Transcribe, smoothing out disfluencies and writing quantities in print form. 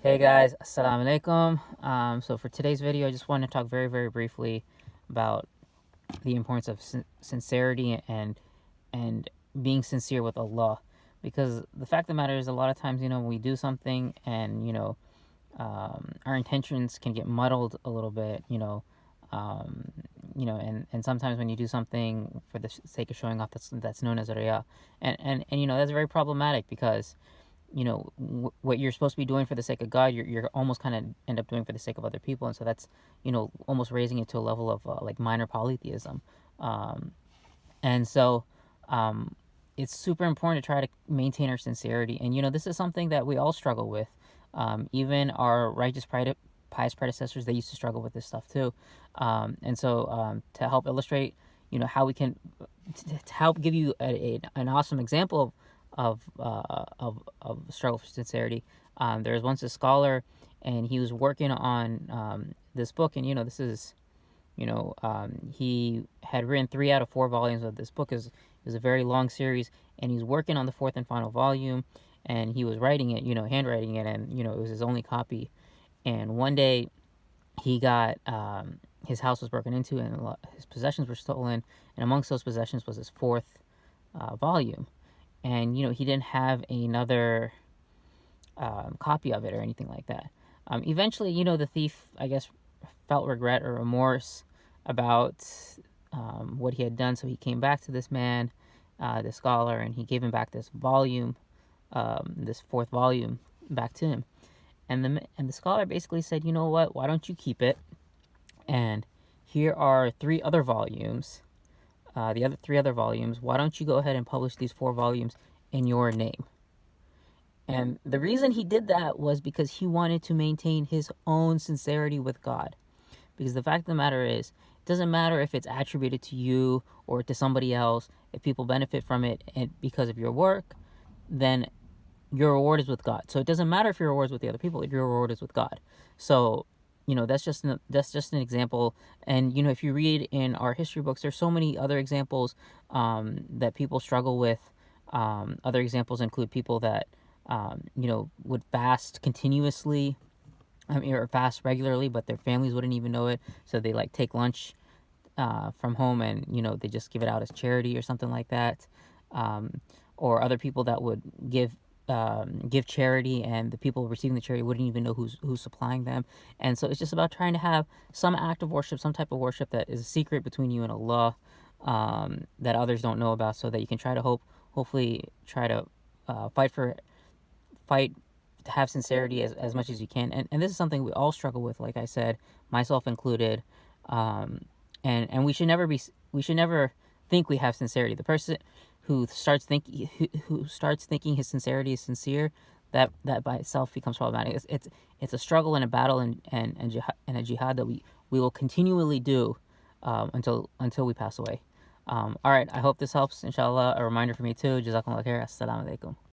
Hey guys, assalamu alaikum. So for today's video, I just want to talk very briefly about the importance of sincerity and being sincere with Allah, because the fact of the matter is, a lot of times, when we do something and our intentions can get muddled a little bit, and sometimes when you do something for the sake of showing off, that's known as riya, and that's very problematic because what you're supposed to be doing for the sake of God, you're almost kind of end up doing for the sake of other people, and so that's almost raising it to a level of like minor polytheism, um, and so um, it's super important to try to maintain our sincerity, and this is something that we all struggle with. Even our pious predecessors, they used to struggle with this stuff too, and so to help illustrate, how we can to help give you an awesome example of struggle for sincerity. There was once a scholar, and he was working on this book, and this is he had written 3 out of 4 volumes of this book. It was a very long series, and he's working on the fourth and final volume, and he was writing it, handwriting it, and it was his only copy. And one day he got his house was broken into, and his possessions were stolen, and amongst those possessions was his fourth volume. And he didn't have another copy of it or anything like that. Eventually, the thief, I guess, felt regret or remorse about what he had done, so he came back to this man, the scholar, and he gave him back this volume, this fourth volume, back to him. And the scholar basically said, you know what? Why don't you keep it? And here are 3 other volumes. The other 3 other volumes. Why don't you go ahead and publish these 4 volumes in your name? And the reason he did that was because he wanted to maintain his own sincerity with God. Because the fact of the matter is, it doesn't matter if it's attributed to you or to somebody else. If people benefit from it and because of your work, then your reward is with God. So it doesn't matter if your reward is with the other people, if your reward is with God. So that's just an example. And if you read in our history books, there's so many other examples that people struggle with. Other examples include people that would fast continuously, or fast regularly, but their families wouldn't even know it. So they like take lunch from home, and they just give it out as charity or something like that. Or other people that would give charity, and the people receiving the charity wouldn't even know who's supplying them. And so it's just about trying to have some act of worship, some type of worship that is a secret between you and Allah, that others don't know about, so that you can try to hopefully try to fight to have sincerity as much as you can. And this is something we all struggle with, like I said, myself included. And we should never think we have sincerity. The person who starts thinking his sincerity is sincere, that by itself becomes problematic. It's a struggle and a battle, and a jihad that we will continually do until we pass away. All right, I hope this helps. Inshallah, a reminder for me too. Jazakumullah khair. Assalamu alaikum.